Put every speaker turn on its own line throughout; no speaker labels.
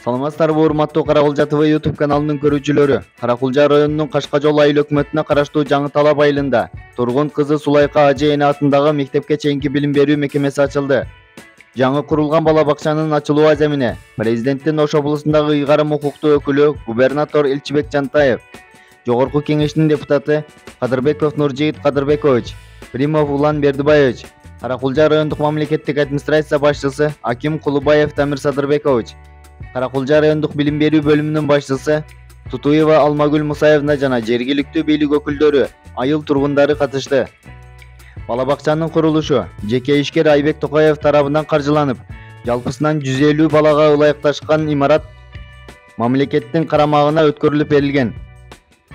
Саламатсыздарбы, урматтуу Каракулжа ТВ YouTube каналынын көрүүчүлөрү. Каракулжа районунун Кашкажол айыл өкмөтүнө караштуу Жаңы Талап айылында тургун кызы Сулайка Ажы эне атындагы мектепке чейинки билим берүү мекемеси ачылды. Жаңы курулган бала бакчанын ачылуу аземине президенттин Ош облусундагы ыйгарым укуктуу өкүлү губернатор Илчибек Жантаев, Жогорку кеңештин депутаты Кадырбеков Нуржигит Кадырбекович, Примов Улан Бердибаевич, Каракулжа райондук мамлекеттик администрация башчысы Аким Кулубаев Тамир Садырбекович, Каракулжа райондук билим берүү бөлүмүнүн башчысы Тутуева Алмагүл Мусаевна жана жергиликтүү бийлик өкүлдөрү, айыл тургундары катышты. Бала бакчанын курулушу жеке ишкер Айбек Токаев тарабынан каржыланып, жалпысынан 150 балага ылайыкташкан имарат мамлекеттин карамагына өткөрүлүп берилген.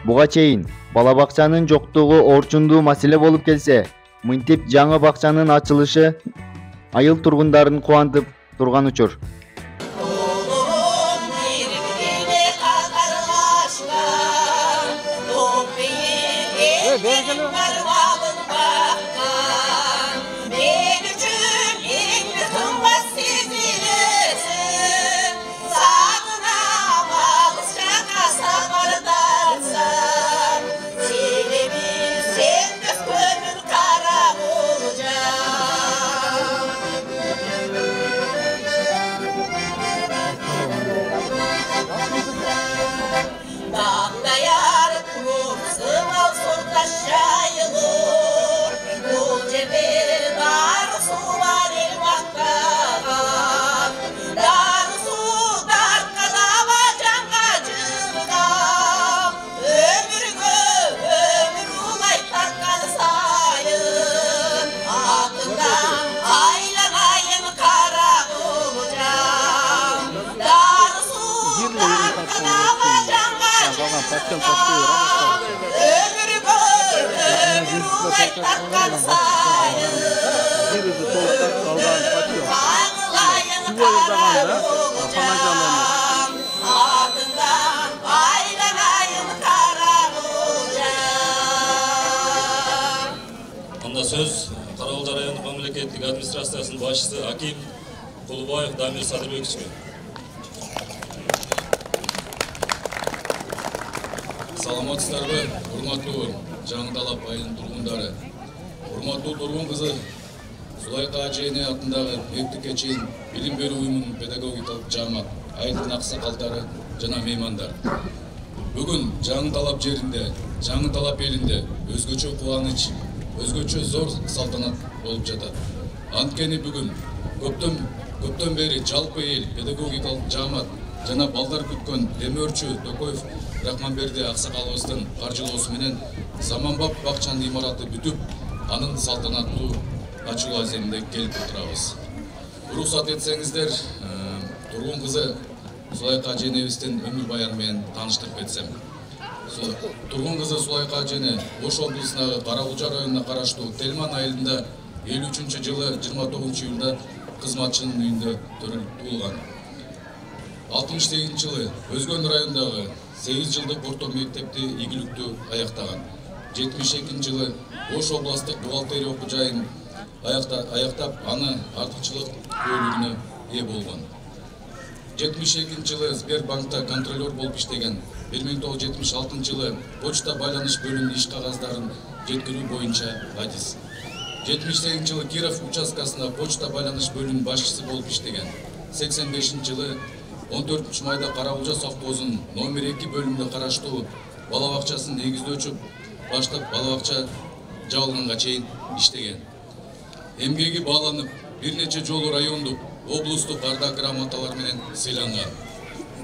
Буга чейин бала бакчанын жоктугу орчундуу маселе болуп келсе, мынтип жаңы бакчанын ачылышы айыл тургундарын кубантып турган учур.
Анда сөз Каракулжа райондук мамлекеттик администрациясынын башчысы Аким Кулубаев Тамир Садырбековичке. Саламатсыздарбы, урматтуу Жаңы Талап айылынын тургундары. Урматтуу тургун кызы Сулайка Ажы эне атындагы мектепке чейин билим берүү уюмунун педагогикалык жаамат, айылдын аксакалдары жана меймандар. Бүгүн Жаңы Талап жеринде, Жаңы Талап элинде өзгөчө кубаныч, өзгөчө зор салтанат болуп жатат. Анткени бүгүн көптөн бери жалпы эл педагогикалык жаамат жана балдар күткөн демөөрчү Токоев Рахманберди аксакалыбыздын каржылоосу менен заманбап бакчанын имараты бүтүп, анын салтанаттуу ачылуу аземине келип отурабыз. Уруксат этсеңиздер, тургун кызы Сулайка Ажы энебиздин өмүр баяны менен тааныштырып кетсем. Тургун кызы Сулайка Ажы эне Ош облусундагы Каракулжа районуна караштуу Телман айылында 53-жылы 29-июлда кызматчынын үйүндө туулган. 68-жылы Өзгөн районундагы 8 жылдык орто мектепти ийгиликтүү аяктаган. 72-жылы Ош областык бухгалтерия окуу жайын аяктап, аны артыкчылык көйлүгүнө ээ болгон. 72-жылы Сбербанкта контролер болуп иштеген. 1976-жылы почта байланыш бөлүмүнүн иш кагаздарын жеткирүү боюнча адис. 78-жылы Киров участкасында почта байланыш бөлүмүнүн башчысы болуп иштеген. 85-жылы 14 майда Каракулжа совхозунун номер 2 бөлүмүндө караштуу бала бакчасын негиздөөчү баштап бала бакча жабылганга чейин иштеген. Эмгеги бааланып, бир нече жолу райондук, облустук ардак грамоталар менен сыйланган.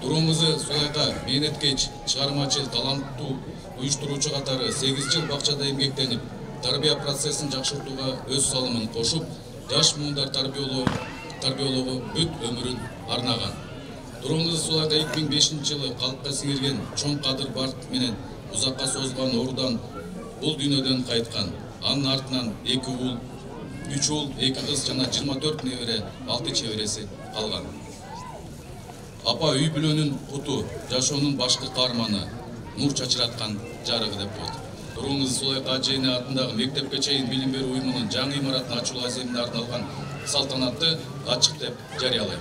Тургун кызы Сулайка мээнеткеч, чыгармачыл, таланттуу уюштуруучу катары 8 жыл бакчада эмгектенип, тарбия процессин жакшыртууга өз салымын кошуп, жаш муундар тарбиялоого бүт өмүрүн арнаган. Тургун кызы Сулайка 2005-жылы калкка сиңирген чоң кадыр барт менен узакка созулган оорудан бул дүйнөдөн кайткан. Анын артынан 2 уул, 3 уул, 2 кыз жана 24 небере, 6 чебереси калган. Апа үй бүлөнүн куту, жашоонун башкы каарманы, нур чачыраткан жарыгы деп коет. Тургун кызы Сулайка Ажы эне атындагы мектепке чейин билим берүү уюмунун жаңы имаратын ачылуу аземине арналган салтанатты ачык деп жарыялайм.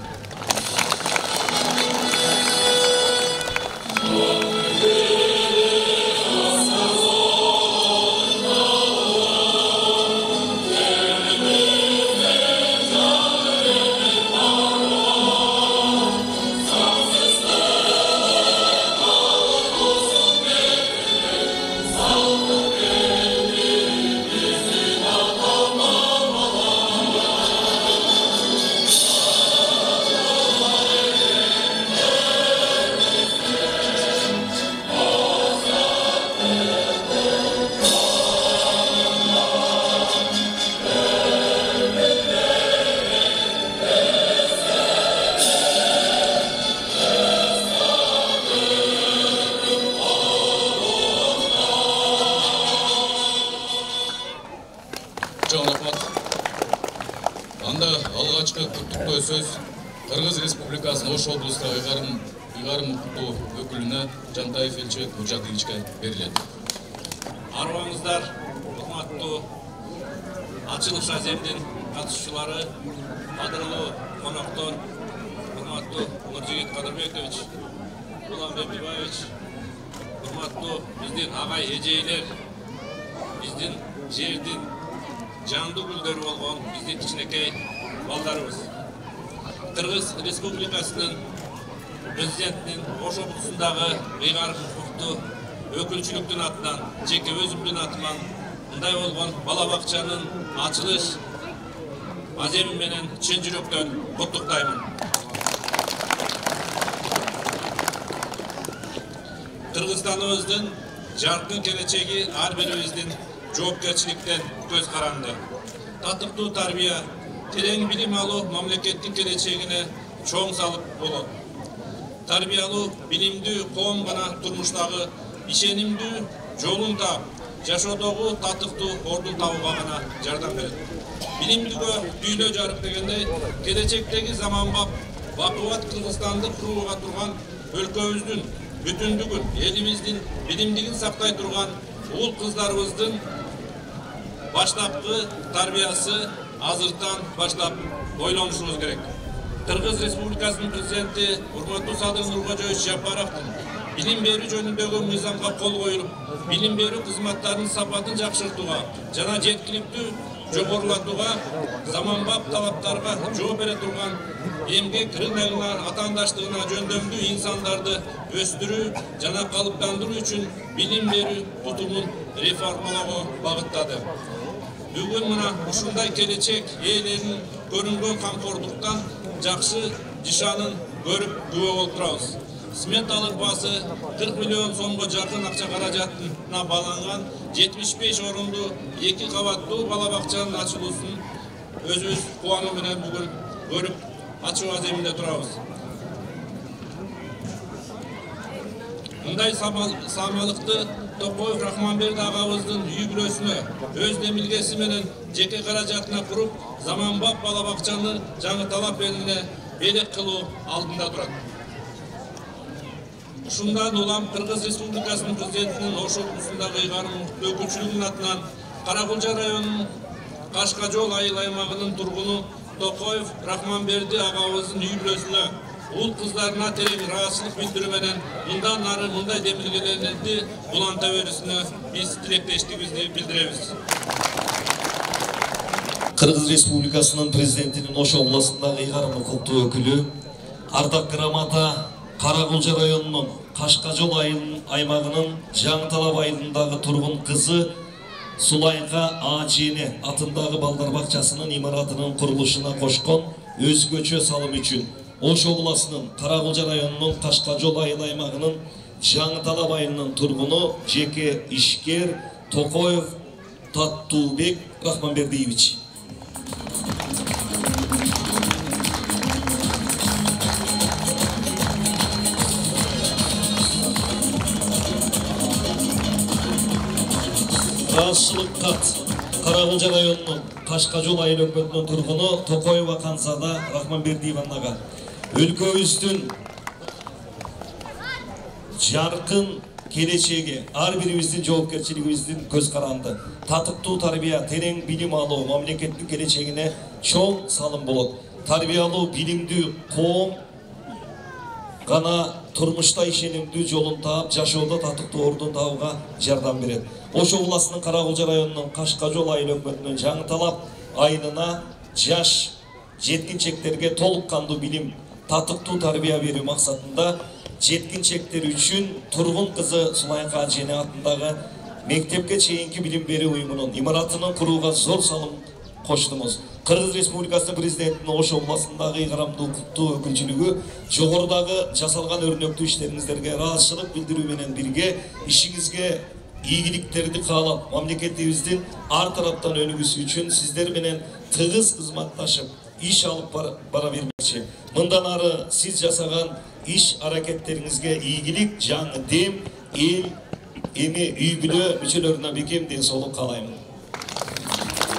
Республикасынын Ош облустагы ыйгарым укуктуу өкүлүнө Жантаев Элчебек Муржакыевичке берилет.
Арыбаңыздар, урматтуу ачылыш аземдин катышуучулары, кадырлуу коноктор, урматтуу Нуржигит Кадырбекович, Улан Бепибаевич, урматтуу биздин агай эжейлер, биздин жердин жандуу гүлдөрү болгон биздин кичинекей балдарыбыз. Кыргыз Республикасынын президентинин Ош облусундагы ыйгарым укуктуу өкүлчүлүктүн атынан, жеке өзүмдүн атыман мындай болгон бала бакчанын ачылыш аземи менен чын жүрөктөн куттуктаймын. Кыргызстаныбыздын жаркын келечеги ар бирибиздин жоопкерчиликтен көз каранды. Татыктуу тарбия, терең билим алуу мамлекеттин келечегине чоң салып болот. Тарбиялуу, билимдүү коом гана турмуштагы ишенимдүү жолун таап, жашоодогу татыктуу ордун табууга гана жардам берет. Билимдүүгө дүйнө жарык дегендей, келечектеги заманбап бакубат Кыргызстанды курууга турган өлкөбүздүн бүтүндүгүн, элибиздин билимдигин сактай турган уул кыздарыбыздын баштапкы тарбиясы азыртан баштап ойлонушубуз керек. Кыргыз Республикасынын президенти урматтуу Садыр Нуркожоевич Жапаровдун билим берүү жөнүндөгү мыйзамга кол коюлуп, билим берүү кызматтарынын сапатын жакшыртууга жана жеткиликтүү жогорулатууга, заманбап талаптарга жооп бере турган эмгек рыногуна, атаандаштыгына жөндөмдүү инсандарды өстүрүү жана калыптандыруу үчүн билим берүү тутумун реформалоого багыттады. Бүгүн мына ушундай келечек ээлеринин көрүнгөн камкордуктан жакшы жышанын көрүп күбө болуп турабыз. Сметалык баасы 40 миллион сомго жакын акча каражатына баланган 75 орунду 2 кабаттуу бала бакчанын ачылуусун өзүбүз кубануу менен бүгүн көрүп ачуу аземинде турабыз. Мындай самалыкты Токоев Рахманберди агабыздын үй бүлөсүнө өз демилгеси менен жеке каражатына куруп, заманбап бала бакчаны жаңы-талап элине белек кылуу алдында турат. Ушундан улам Кыргыз Республикасынын президентинин Ош облусундагы ыйгарым өкүлчүлүгүнүн атынан Каракулча районунун Кашкажол айыл аймагынын тургуну Токоев Рахманберди агабыздын үй бүлөсүнө уул кыздарына терең ыраазычылык билдирүү менен мындан ары мындай демилгелерди уланта берүүсүнө биз тилектештигибизди билдиребиз.
Кыргыз Республикасынын президентинин Ош облусундагы ыйгарым укуктуу өкүлү, ардак грамота Каракулча районунун Кашкажол аймагынын Жаңы-Талап айылындагы тургун кызы Сулайка Ажене атындагы балдар бакчасынын имаратынын курулушуна кошкон өзгөчө салым үчүн Ош облусунун Каракулча районунун Кашкажол айыл аймагынын Жаңы-Талап айылынын тургуну жеке ишкер Токоев Таттуулбек Рахманбердиевич. Ыраазычылык кат Каракулча районунун Кашкажол айыл өкмөтүнүн тургуну Токоева Кансада Рахманбердиевнага өлкөбүздүн жаркын келечеги, ар бирибиздин жоопкерчилигибиздин көз каранды. Татыктуу тарбия, терең билим алуу мамлекеттин келечегине чоң салым болот. Тарбиялуу, билимдүү коом гана турмушта ишенимдүү жолун таап, жашоодо татыктуу ордун табууга жардам берет. Ош облусунун Каракулча районунун Кашкажол айыл өкмөтүнүн Жаңы-Талап айылына жаш жеткинчектерге толук кандуу билим, татыктуу тарбия берүү максатында жеткинчектер үчүн тургун кызы Сулайка Ажене атындагы мектепке чейинки билим берүү уюмунун имаратынын курууга зор салым коштумуз. Кыргыз Республикасынын президентинин Ош облусундагы ыйгарамдуу укуктуу өкүлчүлүгү жогорудагы жасалган өрнөктүү иштериңиздерге ыраазычылык билдирүү менен бирге ишиңизге ийгиликтерди каалап, мамлекетибиздин ар тараптан өнүгүүсү үчүн сиздер менен тыгыз кызматташып, иш алып бара бермекчи. Мындан ары сиз жасаган иш аракеттериңизге ийгилик, жаңы дем, эл, эми үй бүлө мүчөлөрүнө бекем ден соолук каалаймын.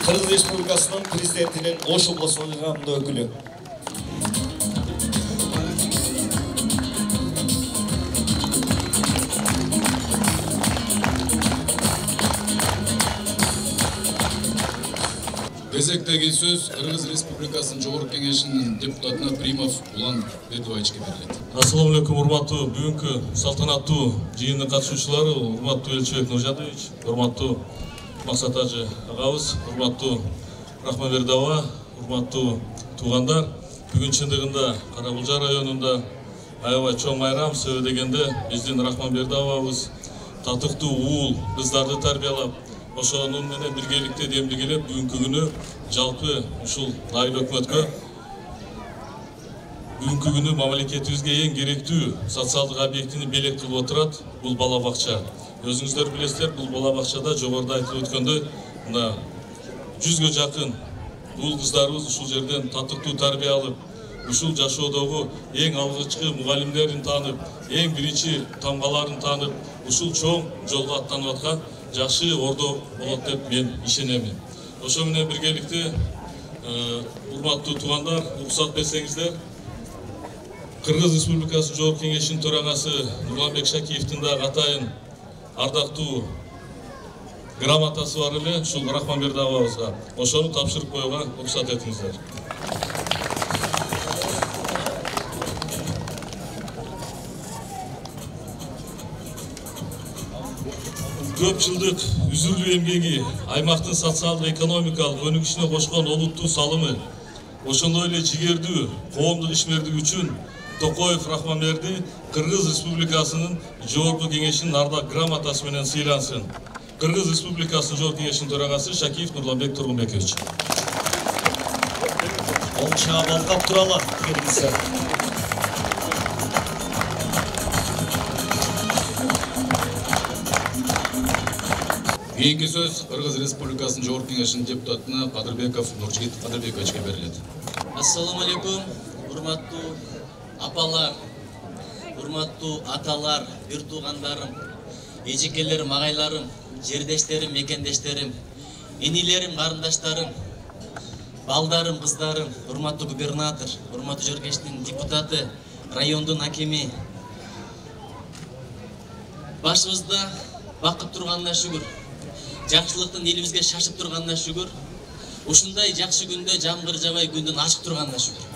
Кыргыз Республикасынын президентинин Ош облусунун ыйгарымдуу өкүлү.
кезектеги сөз Кыргыз Республикасынын Жогорку Кеңешинин депутатына Примов Улан Бердибаевичке берилет.
Ассаламу алейкум, урматтуу бүгүнкү салтанаттуу жыйындын катышуучулары, урматтуу Элчибек Нуржадович, урматтуу Максат Ажы агабыз, урматтуу Рахманберди аба, урматтуу туугандар. Бүгүн чындыгында Каракулжа районунда аябай чоң майрам, себеби дегенде биздин Рахманберди абабыз татыктуу уул кыздарды тарбиялап, ошонун менен биргеликте демдигилеп бүгүнкү күнү жалпы ушул айыл өкмөткө бүгүнкү күнү мамлекетибизге эң керектүү социалдык объектини белек кылып отурат. Бул бала бакча. Өзүңүздөр билесиздер, бул бала бакчада жогоруда айтылып өткөндөй мына 100гө жакын уул кыздарыбыз ушул жерден татыктуу тарбия алып, ушул жашоодогу эң алгычкы мугалимдерин таанып, эң биринчи тамгаларын таанып, ушул чоң жолго аттанып аткан жакшы ордо болот деп мен ишенемин. Ошо менен биргеликте урматтуу туугандар, уруксат берсеңиздер, Кыргыз Республикасы Жогорку Кеңешинин төрагасы Нурланбек Шакиевдин да атайын ардактуу грамотасы бар эле, ушул Рахманберди абабызга. Ошону тапшырып коюуга уруксат этиңиздер. Көп жылдык үзүлүү эмгеги, аймактын социалдык экономикалык өнүгүшүнө кошкон олуттуу салымы, ошондой эле жигердүү коомдук ишмердиги үчүн Токоев Рахманберди Кыргыз Республикасынын Жогорку Кеңешинин ардак грамотасы менен сыйлансын. Кыргыз Республикасынын Жогорку Кеңешинин төрагасы Шакиев Нурланбек Тургунбекович.
Оң чаап алкап туралы келгисе.
Кийинки сөз Кыргыз Республикасынын Жогорку Кеңешинин депутатына Кадырбеков Нуржигит Кадырбековичке берилет.
Ассаламу алейкум, урматтуу апалар, урматтуу аталар, бир туугандарым, эжекелерим, агайларым, жердештерим, мекендештерим, инилерим, карындаштарым, балдарым, кыздарым, урматтуу губернатор, урматтуу Жогорку Кеңештин депутаты, райондун акими. Башыбызда бакыт турганына шүгүр. Жакшылыктын элибизге шашып турганына шүгүр. Ушундай жакшы күндө жамгыр жабай күндүн ачык турганына шүгүр.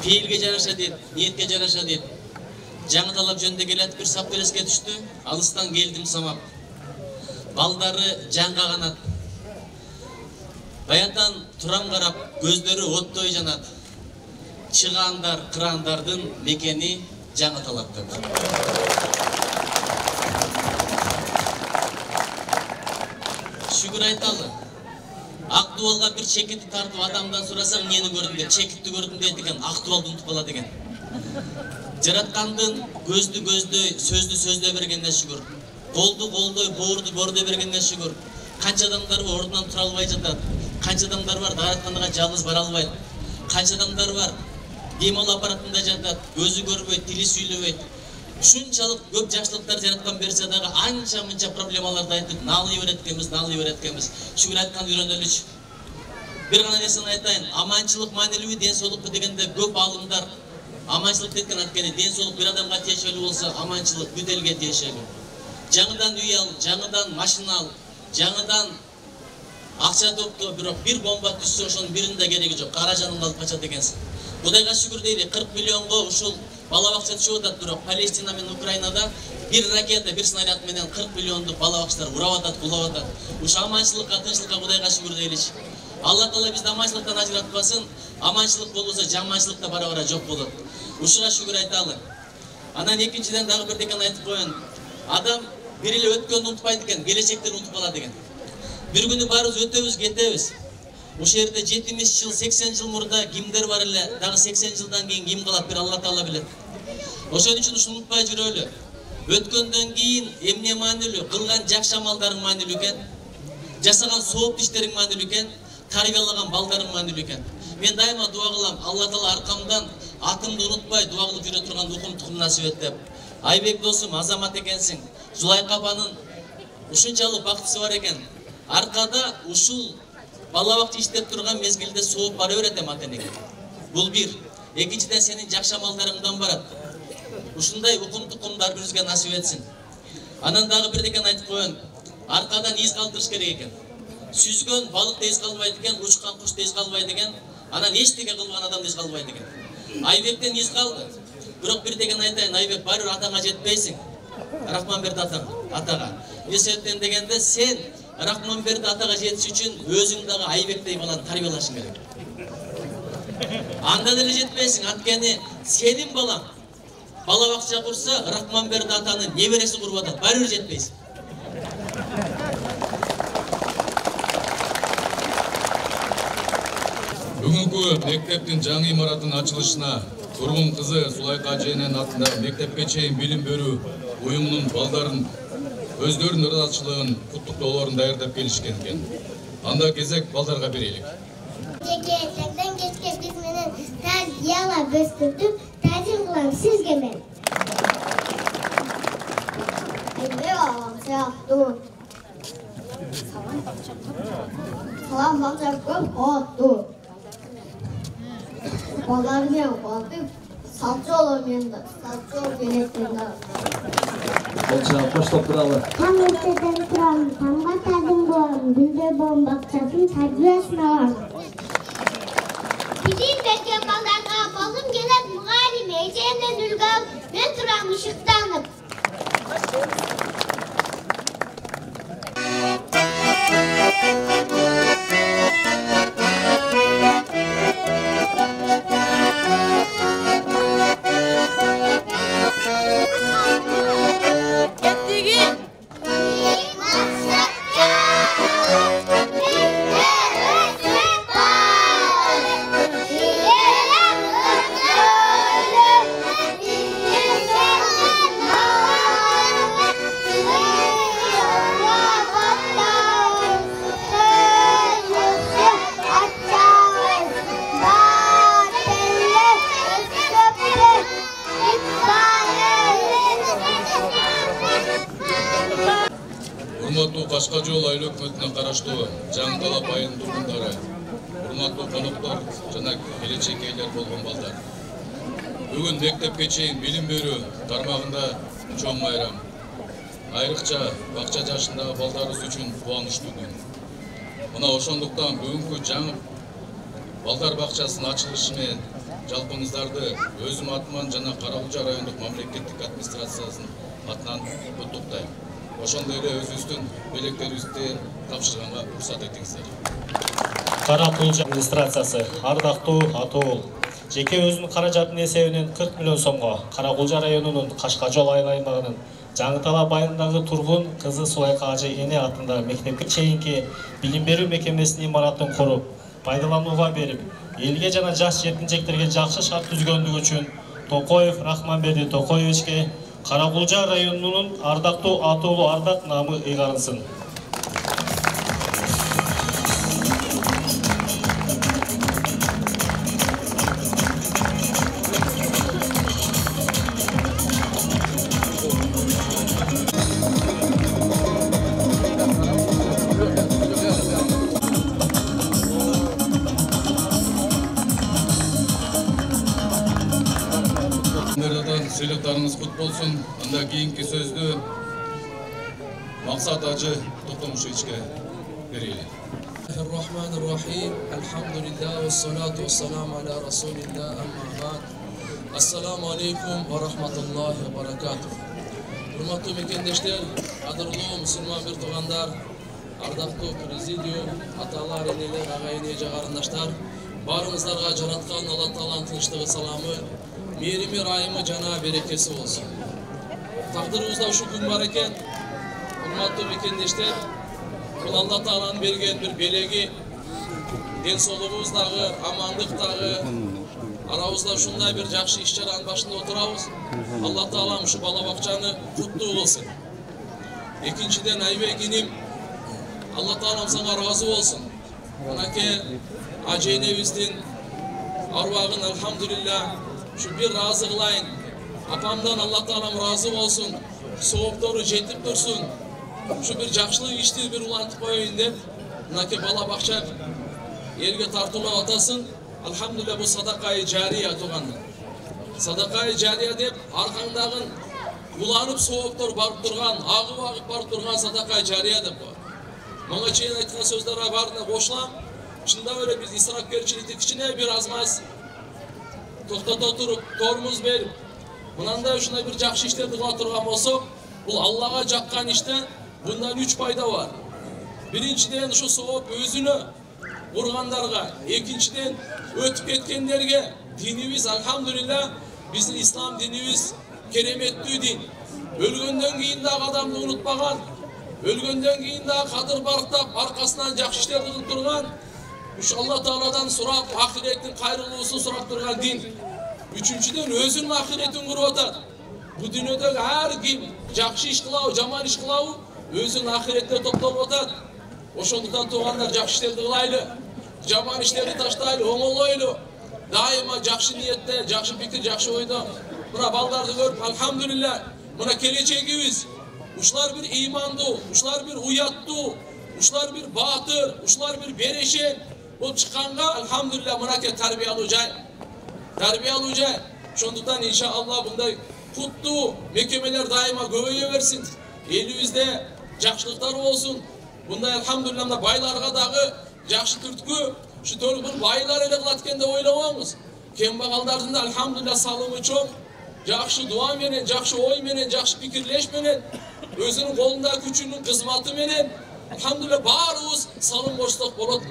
Пейилге жараша дейт, ниетке жараша дейт. Жаңы талап жөнүндө келет бир сапкелеске түштү. Алыстан келдим самап. Балдары жанга канат. Баятан турам карап, көздөрү оттой жанат. Чыгаандар, кырандардын мекени жаңы талапты. Шүгүр айталы. Актуалга бир чекитти тартып адамдан сурасаң, эмнени көрдүң деп, чекитти көрдүм дейт экен, актуалды унутуп калат экен. Жараткандын көздү көздөй, сөздү сөздөй бергенге шүгүр. Колду колдой, боорду боордой бергенге шүгүр. Канча адамдар бар ордунан тура албай жатат. Канча адамдар бар дааратканага жалгыз бара албайт. Канча адамдар бар дем алуу аппаратында жатат, көзү көрбөйт, тили сүйлөбөйт. Ушунчалык көп жакшылыктар жараткан берсе дагы анча-мынча проблемаларды айтып, налый берет экенбиз. Шүгүр айткан үйрөнөлүчү. Бир гана нерсени айтайын, аманчылык маанилүүбү, ден соолукпу дегенде көп аалымдар аманчылык деткен аткени, ден соолук бир адамга тиешелүү болсо, аманчылык бүт элге тиешелүү. Жаңыдан үй ал, жаңыдан машина ал, жаңыдан акча топто, бирок бир бомба түшсө ошонун биринин да кереги жок. Кара жаныңды алып качат экенсиң. Кудайга шүгүр дейли, 40 миллионго ушул бала бакча түшүп атат, бирок Палестина менен Украинада бир ракета, бир снаряд менен 40 миллиондук бала бакчалар урап атат, кулап атат. Ушу аманчылыкка, тынччылыкка Кудайга шүгүр дейличи. Алла Таала бизди аманчылыктан ажыратпасын. Аманчылык болбосо жаманчылык да бара-бара жок болот. Ушуга шүгүр айталы. Анан экинчиден дагы бир деген айтып коеюн. Адам бир эле өткөндү унутпайт экен, келечекти унутуп калат экен. Бир күнү баарыбыз өтөбүз, кетебиз. Ошол жерде 70 жыл, 80 жыл мурда кимдер бар эле, дагы 80 жылдан кийин ким калат, бир Алла Таала билет. Ошон үчүн ушуну унутпай жүрөлү. Өткөндөн кийин эмне маанилүү, кылган жакшы амалдарың маанилүү экен, жасаган сооп иштериң маанилүү экен, тарбиялаган балдарың маанилүү экен. Мен дайыма дуа кылам, Алла Таала аркамдан атымды унутпай дуа кылып жүрө турган укум тукум насип эт деп. Айбек досум, азамат экенсиң. Зулайка апанын ушунчалык бактысы бар экен. Аркада ушул бала бакча иштеп турган мезгилде сооп бара берет эми ата-энеге. Бул бир. Экинчиден сенин жакшы амалдарыңдан барат. Ушундай укум тукумдар бирибизге насип этсин. Анан дагы бир деген айтып коеюн. аркадан из калтырыш керек экен. Сүзгөн балык да из калбайт экен, учкан куш да из калбайт экен, анан эчтеке кылган адам да из калбайт экен. Айбектен из калды. Бирок бир деген айтайын, Айбек баары атаңа жетпейсиң. Рахманберди атага. Эсептен дегенде сен Рахманберди атага жетиш үчүн өзүң дагы Айбектей баланы тарбиялашың керек. Анда деле жетпейсиң, анткени сенин балаң бала бакча курса, Рахманберди атанын небереси куруп атат, баары бир жетпейсиң.
Бүгүнкү мектептин жаңы имаратынын ачылышына Тургун кызы Сулайка аженин атындагы мектепке чейин билим берүү уюмунун балдарын өздөрүнүн ырзачылыгын куттуктоолорун даярдап келишкен экен. Анда кезек балдарга берелик.
Кечтен кечке биз менен тarbiyalab өстүртүп, ta'zim кылам сизге мен. Салам бакча көп отту. Балармен калтып, салчоло мен да, салчол келеттен да.
Болча баштап туралы.
Таң эртеден турам, таңга тадым болам, Гүлдөр Боом бакчасынын тарбиясына барам. Билим берген балдарга балым келет мугалим, эжемден үлгү алып, мен турам ышыктанып.
Урматтуу Кашкажол айыл өкмөтүнө караштуу Жаңы Талап айылынын тургундары, урматтуу коноктор жана келечекейлер болгон балдар. Бүгүн мектепке чейин билим берүү тармагында чоң майрам. Айрыкча бакча жашындагы балдарыбыз үчүн кубанычтуу күн. Мына ошондуктан бүгүнкү жаңы балдар бакчасынын ачылышы менен жалпыңыздарды өзүм атыман жана Каракулча райондук мамлекеттик администрациясынын атынан куттуктайм. Ошондой эле өзүбүздүн белектерибизди тапшырганга уруксат этиңиздер.
Каракулча администрациясы ардактуу атоол жеке өзүнүн каражатынын эсебинен 40 миллион сомго Каракулча районунун Кашкажол айыл аймагынын Жаңы Талап айылындагы Тургун кызы Сулайка ажы эне атындагы мектепке чейинки билим берүү мекемесинин имаратын куруп, пайдаланууга берип, элге жана жаш жеткинчектерге жакшы шарт түзгөндүгү үчүн Токоев Рахманберди Токоевичке Каракулча районунун ардактуу атоолу ардак намы ыйгарылсын.
Сыйлыктарыңыз кут болсун. Анда кийинки сөздү Максат ажы Токтомушевичке берели.
Bismillahirrahmanirrahim. Alhamdulillah ve salatu ve selamu ala Resulillah amma ba'd. Assalamu alaikum ve rahmatullahi ve barakatuh. Hurmatlı mekendeshler, adırlуу musulman bir tugandar, ардактуу президиум, аталар, энелер, агайын эже карындаштар, баарыңыздарга жараткан Алла Тааланын тынчтыгы, саламы, мээрими, райымы жана берекеси болсун. Тагдырыбызда ушу күн бар экен. Урматтуу мекендештер, бул Алла Тааланын берген бир белеги, ден соолугубуз дагы, амандык дагы, арабызда ушундай бир жакшы иш чаранын башында отурабыз. Алла Таалам ушу бала бакчаны куттуу кылсын. Экинчиден, Айбек иним, Алла Таалам сага разы болсун. Мынакей ажы энебиздин арбагын алхамдулилlah şu bir razı kılayın. Apamdan Allah Teala'm razı olsun. Soğukları jetip dursun. Şu bir jakşılık işti bir ulantıp koyun dep. Mınaki bala bakça elge tartılma atasın. Alhamdulillah bu sadakayı cariye tuğandı. Sadakayı cariye dep arkandağın уланып сооптор барып турган, агып барып турган садака жария деп бар. Мага чейин айткан сөздөргө баарына кошулам. Чындап эле биз исрапкерчиликти кичине бир азмаз токтото туруп, тормуз берип, мынандай ушундай бир жакшы иштерди кыла турган болсок, бул Аллага жаккан иштен bundan 3 пайда бар. Биринчиден ушу сооп өзүнө ургандарга, экинчиден өтүп кеткендерге. Dinimiz elhamdülillah bizim İslam dinimiz keremetlü din. Ölgönden keyin de adamını unutmagan, ölgönden keyin de kadır barıktap arkasından jakşı işler kılıp durgan, Allah Teala'dan sorap ahiretin kayrılığı sorap durgan din. Üçüncüden özünün ahiretin kurup atar. Bu dünyada her kim jakşı iş kılavu, jaman iş kılavu özünün ahirette toplanıp atar. Oşonduktan tuğanlar jakşı işlerdi kılaylı, jaman işleri taştaylı, oңолойлу. Daima jakşı niyette, jakşı fikir, jakşı oyda. Buna baldardı görüp, elhamdülillah, buna keleceğimiz. Uşlar bir imandı, uşlar bir uyattı, uşlar bir batır, uşlar bir bereşe. Bu çıkanga, elhamdülillah, buna ke terbiye alacak. Terbiye alacak. Şonduktan inşallah bunday kutlu mekemeler daima göğeye versin. Elimizde jakşılıklar olsun. Bunda elhamdülillah baylarga dağı jakşı türtkü. Şu dolu bir baylar ele kılatkende oylamamız. Kembagallardın da elhamdülillah salımı çok. Jakşı dua menen, jakşı oy menen, jakşı fikirleş menen, özünün kolunda küçüğünün kızmatı menen, elhamdülillah barımız salım boşluk boladı.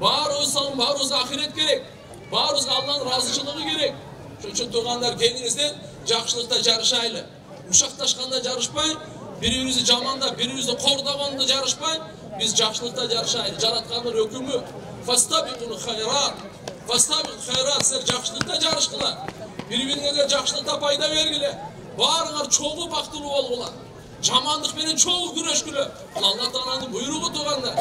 Barımız salım, barımız ahiret gerek. Barımız Allah'ın razıçılığı gerek. Şu için tuğanlar kendinizden jakşılıkta jarışaylı. Uşaktaşkanda jarışmayın, birimizi camanda, birimizi kordaganda jarışmayın. Biz jakşılıkta jarışaylı. Jaratkanın hükümü. Fastabikul hayrat. Fastabikul hayrat. Sizler jakşılıkta jarışkılar. Birbirine jakşılıkta payda vergile. Bağırlar çoğu baktılı olgular. Jamanlık benim çoğu güreşkülü. Allah Teala'nın buyruğu tuğanlar.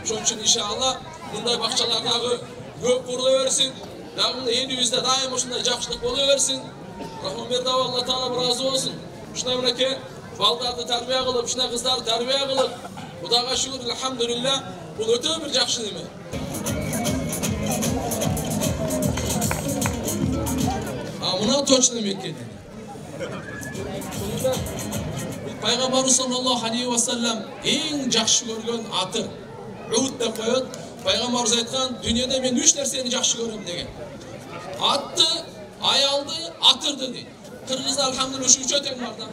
Şunun için inşallah bunday bakçalardağı gök kuruluversin. Dağında elimizde daim şunday jakşılık oluversin. Rahman Berdav Allah Teala razı olsun. Şuna müneke baldardı terbiye kılıp, şuna kızları terbiye kılıp. Kudağa şükür elhamdülillah. Bu öte bir jakşı değil mi? Buna точно Mekke. Peygamberimiz sallallahu aleyhi ve sellem en jakşı görgen atır. Uhud dep koyot. Peygamberimiz aytkan, dünyada men 3 narsani jakşı görem degen. Attı, ayaldı, atırdı deydi. Kırgızda elhamdülillah şu 3 öten var da.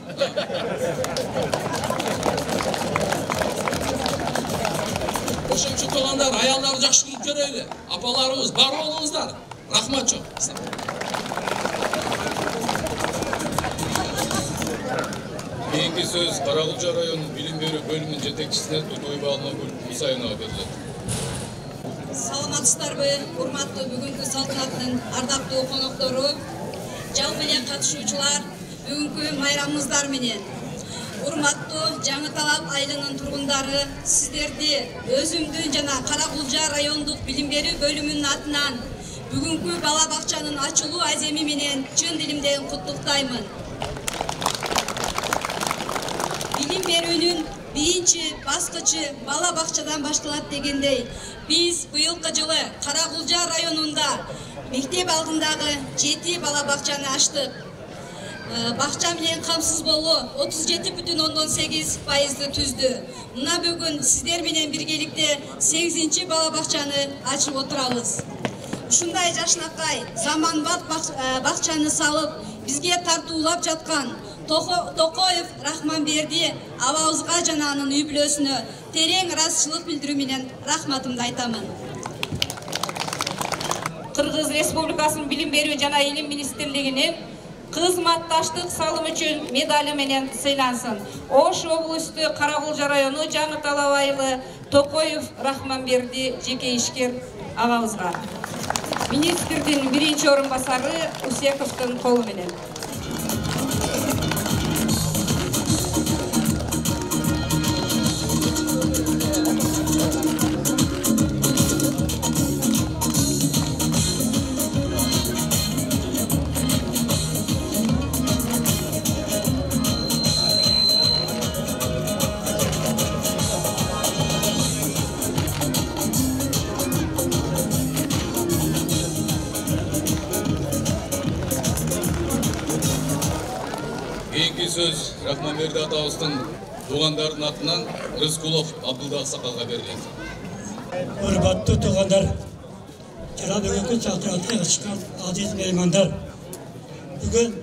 Oşam şu toğanlar, ayalları jakşı görüp göreyli. Apalarımız, bar olunuzlar. Rahmat çok.
Keyinki söz Karagülce rayonu bilim berүү bölümünün жетекчисине Тутуй Балмагүл Мусаевнага берилет.
Саламатсыздарбы, урматтуу бүгүнкү салтанаттын ардактуу коноктору, жал менен катышуучулар, бүгүнкү майрамыбыздар менен. Урматтуу Жаңы Талап айылынын тургундары, сиздерди өзүмдүн жана Карагülce райондук билим берүү бөлүмүнүн атынан бүгүнкү бала бакчанын ачылуу аземи менен чын дилимден куттуктаймын. Bilim berүүнүн биринчи баскычы бала бакчадан башталат дегендей, биз быйылкы жылы Карагülce районунда мектеп алдындагы 7 бала бакчаны ачтык. Бакча менен камсыз болуу 37,8%-ды түздү. Мына бүгүн сиздер менен биргеликте 8-чи бала бакчаны ачып отурабыз. Ушундай жашнакай, заманбап бакчаны салып, бизге тартуулап жаткан Токоев Рахманберди абабызга жана анын үй бүлөсүнө терең ыраазычылык билдирүү менен рахматымды айтамын.
Кыргыз Республикасынын Билим берүү жана Илим министрлигинин кызматташтык салым үчүн медали менен сыйлансын. Ош облусту Карагülce району Жаңы Талап айылы Токоев Рахманберди жеке ишкер агабызга. Министрдин биринчи орун басары Усековдун колу менен.
сөз Рахманберди атабыздын туугандардын атынан Рыскулов Абдулда Аксакалга берилет.
Урматтуу туугандар, жана бүгүнкү чакырылышка чыккан азиз меймандар, бүгүн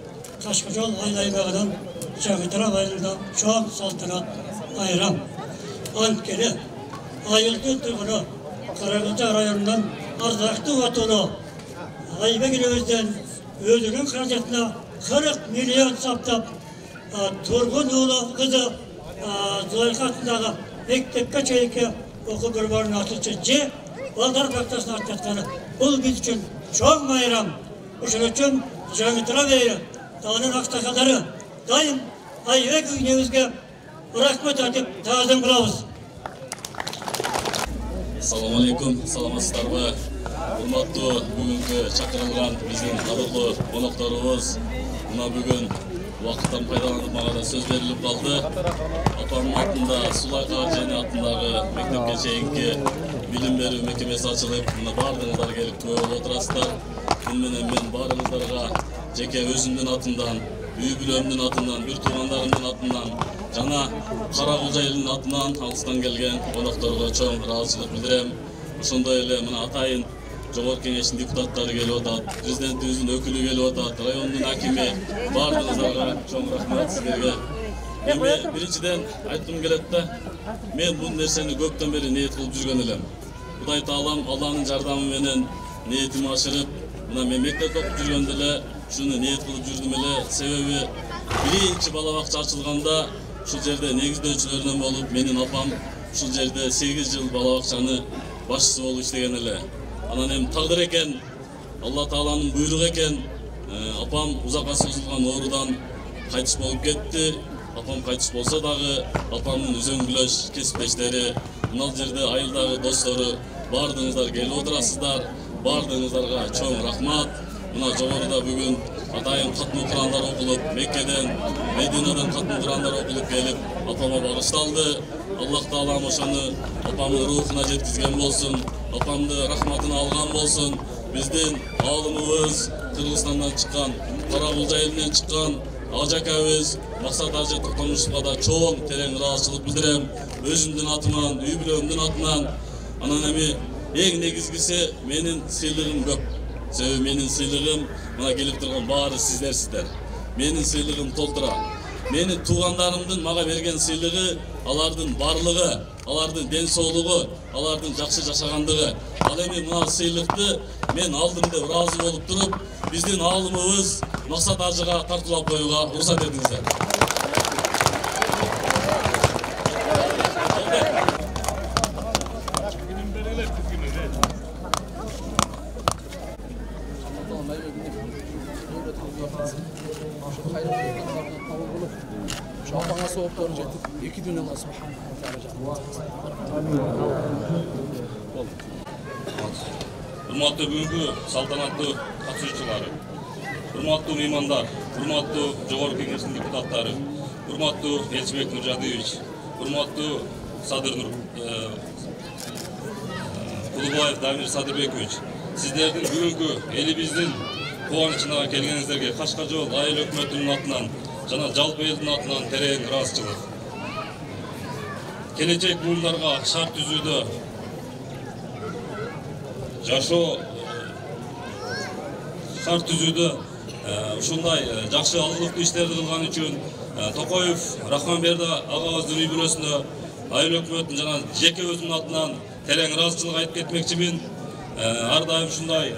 Кашкажол айыл аймагынан Жаңытала айылында чоң салтанат айрам. Анткени айылдын тургуну Каракулча районунан ардактуу атону Айбек элебизден өзүнүн каражатына 40 миллион саптап тургун уулу кызы Зулайха атындагы мектепке чейинки окуу борборунун ачылышы же балдар бактасына ачып жатканы бул биз үчүн чоң майрам. Ошон үчүн Жаңытала бейли анын аксакалдары дайым Айбек үйнөбүзгө рахмат айтып таазим кылабыз.
Assalamu alaikum, саламатсыздарбы? Урматтуу бүгүнкү чакырылган биздин кадырлуу конокторубуз. Мына бүгүн убакыттан пайдаланып мага да сөз берилип калды. Апамдын атында Сулайка Ажене атындагы мектепке чейинки билим берүү мекемеси ачылып, мына баардыгыңыздар келип күбө болуп отурасыздар. Мун менен мен баарыңыздарга жеке өзүмдүн атымдан, үй бүлөмдүн атынан, бир туугандарымдын атынан жана Каракулча элинин атынан алыстан келген конокторго чоң ыраазычылык билдирем. Ошондой эле мына атайын Жогорку Кеңештин депутаттары келип атат, президентибиздин өкүлү келип атат, райондун акими, баардыгыңыздарга чоң рахмат сиздерге. Эми биринчиден айткым келет да, мен бул нерсени көптөн бери ниет кылып жүргөн элем. Кудай таалам Алланын жардамы менен ниетими ашырып, мына мен мектепте окуп жүргөндө эле шуну ниет кылып жүрдүм эле. Себеби биринчи бала бакча ачылганда ушул жерде негиздөөчүлөрүнөн болуп, менин апам ушул жерде 8 жыл бала бакчаны башчысы болуп иштеген эле. Анан эми тагдыр экен, Алла Тааланын буйругу экен, апам узакка созулган оорудан кайтыш болуп кетти. Апам кайтыш болсо дагы апамдын үзөңгүлөш кесиптештери, мына жерде айылдагы достору баардыгыңыздар келип отурасыздар. Баардыгыңыздарга чоң рахмат. Мына жогоруда бүгүн атайын катмуу Курандар окулуп, Меккеден, Мединадан катмуу Курандар окулуп келип, апама багышталды. Аллах Таалам ошону апамдын рухуна жеткизген болсун, апамды рахматына алган болсун. Биздин аалымыбыз Кыргызстандан чыккан, Каракулча элинен чыккан ажакабыз Максат Ажы Токтомушевга да чоң терең ыраазычылык билдирем. Өзүмдүн атыман, үй бүлөмдүн атынан. Анан эми эң негизгиси менин сыйлыгым көп. Себеби менин сыйлыгым мына келип турган баары сиздерсиздер. Менин сыйлыгым толтура. Менин туугандарымдын мага берген сыйлыгы алардын барлыгы, алардын ден соолугу, алардын жакшы жашагандыгы. Ал эми мына сыйлыкты мен алдым деп ыраазы болуп туруп, биздин аалымыбыз Максат Ажыга тартуулап коюуга уруксат этиңиздер. Урматтуу бүгүнкү салтанаттуу катышуучулары, урматтуу меймандар, урматтуу Жогорку Кеңештин депутаттары, урматтуу Элчибек Нуржадиевич, урматтуу Кулубаев Дамир Садырбекович, сиздердин бүгүнкү элибиздин кубанычына келгениңиздерге Кашкажол айыл өкмөтүнүн атынан жана жалпы элдин атынан терең ыраазычылык. Келечек буундарга шарт түзүүдө жашоо шарт түзүүдө ушундай жакшы алгылыктуу иштерди кылган үчүн Токоев Рахманберди агабыздын үй бүлөсүнө айыл өкмөтүнүн жана жеке өзүмдүн атынан терең ыраазычылык айтып кетмекчимин. Ар дайым ушундай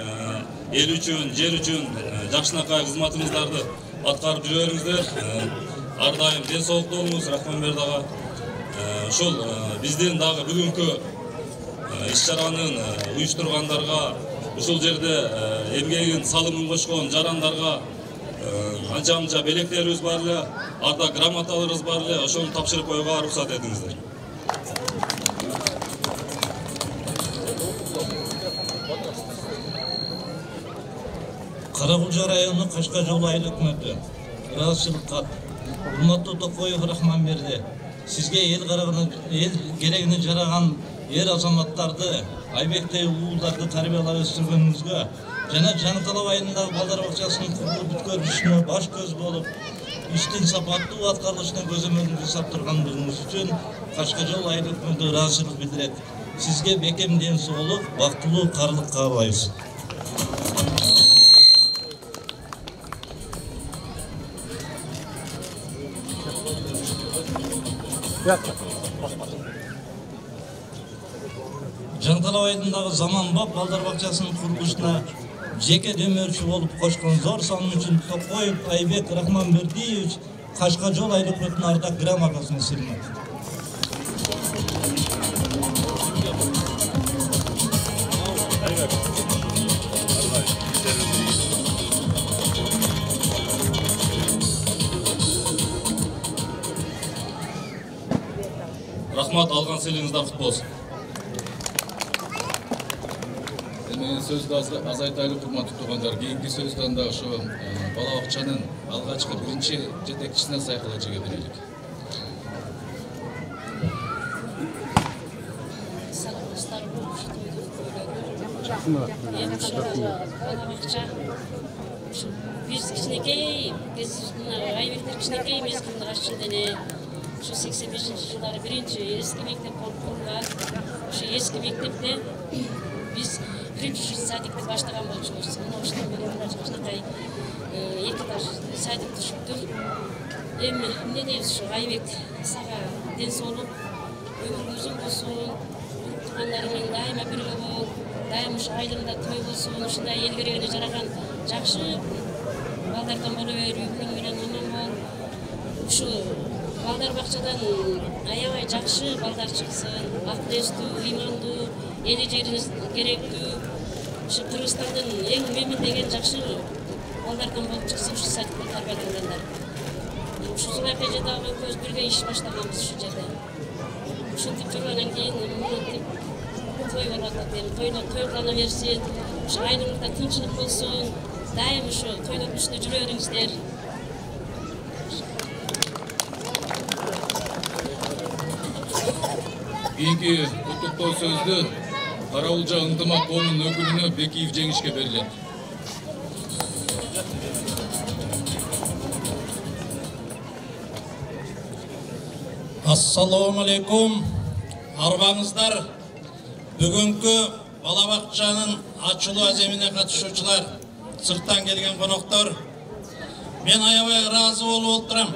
эл үчүн, жер үчүн жакшынакай кызматыңыздарды аткарып жүрө бериңиздер. Ар дайым ден соолукта болуңуз Рахманберди ага. Ушул биздин дагы бүгүнкү иш-чаранын уюштургандарга, ушул жерде эмгегин салымын кошкон жарандарга анча-мынча белектерибиз бар эле, ардак грамоталарыбыз бар эле, ошону тапшырып коюуга уруксат этиңиздер.
Каракулча районунун Кашкажол айыл өкмөтү ыраазычылык кат. Урматтуу Токоев Рахманберди, сизге эл керегине жараган эр азаматтарды, Айбектей уулдарды тарбиялап өстүргөнүңүзгө жана Жаңытала айылындагы балдар бакчасынын курулуп бүткөрүлүшүнө баш көз болуп, иштин сапаттуу аткарылышына көзөмөлдү жасап тургандыгыңыз үчүн Кашкажол айыл өкмөтү ыраазычылык билдирет. Сизге бекем ден соолук, бактылуу каалык каалайбыз. Жаңталап айылындагы Заманбап балдар бакчасынын курулушуна жеке демөөрчү болуп кошкон зор салым үчүн Токоев Айбек Рахманбердиевич Кашкажол айыл өкмөтүнүн ардак грамотасын ысырмат.
Рахмат, алган сыйлыгыңыздар кут болсун. Менин сөздү азайтайлы, урматтуу туугандар. Кийинки сөздү анда ошо бала бакчанын алгачкы биринчи жетекчисине Сайкалажыга берелик.
Биз кичинекей, Айбектер кичинекей мезгилде ачылды. Şu 85 yılları birinci eski mektep kurulgan. Şu eski mektepte biz birinci sadıkta başlagan bolчубуз. Мына ошол менен башкачкай экитаж садик түшүптүр. Эми эмне дейбиз, ушу Айбек сага ден соолук, өмүрүңүзүң болсун, туугандар менен дайыма бирге бол, дайыма ушу айылында той болсун, ушундай эл керегине жараган жакшы балдардан боло бер, үйүң менен аман бол. Ушу балдар бакчадан аябай жакшы балдар чыксын, актестүү, ыймандуу, эли жерине керектүү, ушу Кыргызстандын эң мемин деген жакшы балдардан болуп чыксын ушу садикте тарбиялангандар. Ушул акыйда дагы көз бирге иш баштаганбыз ушу жерде. Ушинтип жүргөндөн кийин той болот деп, тойлана берсин, ушу айылыңызда тынчылык болсун, дайым ушу тойлордун үстүндө жүрө бериңиздер.
Кийинки куттуктоо сөздү Караулжа ынтымак коомунун өкүлүнө Бекиев Жеңишке берилет.
Ассаламу алейкум. Арбаңыздар, бүгүнкү бала бакчанын ачылуу аземине катышуучулар, сырттан келген коноктор, мен аябай ыраазы болуп отурам.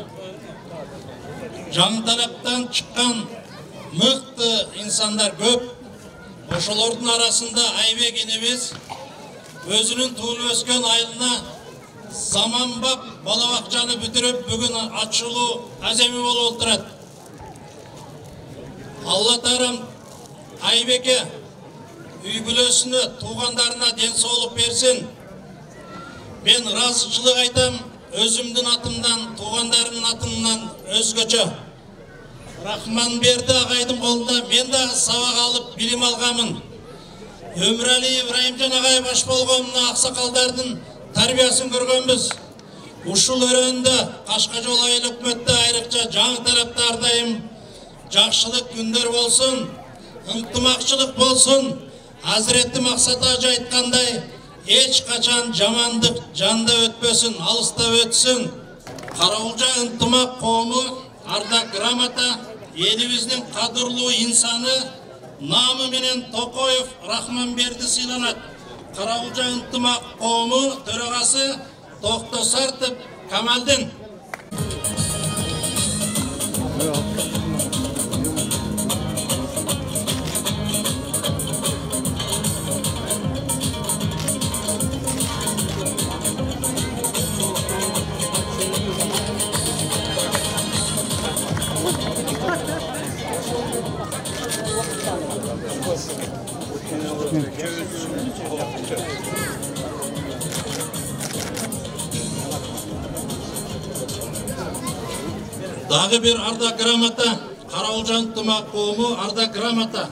Жаңталаптан чыккан мыкты инсандар көп. Ошолордун арасында Айбек энебиз өзүнүн туулуп өскөн айылына Заманбап бала бакчаны бүтүрүп, бүгүн ачылуу аземи болуп отурат. Алла Таалам Айбекке үй бүлөсүнө, туугандарына ден соолук берсин. Мен ыраазычылык айтам, өзүмдүн атымдан, туугандарымдын атымдан өзгөчө. Рахманберди агайдын колунда мен дагы сабак алып билим алганмын. Өмүрали Ибраимжан агай баш болгонуна аксакалдардын тарбиясын көргөнбүз. Ушул өрөөндө Кашкажол айыл өкмөттө айрыкча жаңы тарапта ардайым жакшылык күндөр болсун, ынтымакчылык болсун. Азиретти Максат ажы айткандай, эч качан жамандык жанда өтпөсүн, алыста өтсүн. Караулжа ынтымак коому ардак грамота элибиздин кадырлуу инсаны намы менен Токоев Рахманберди сыйланат. Караулжа ынтымак коому төрагасы Токтосартов Камалдин. Дагы бир ардак грамота, Караулжа ынтымак коому ардак грамота.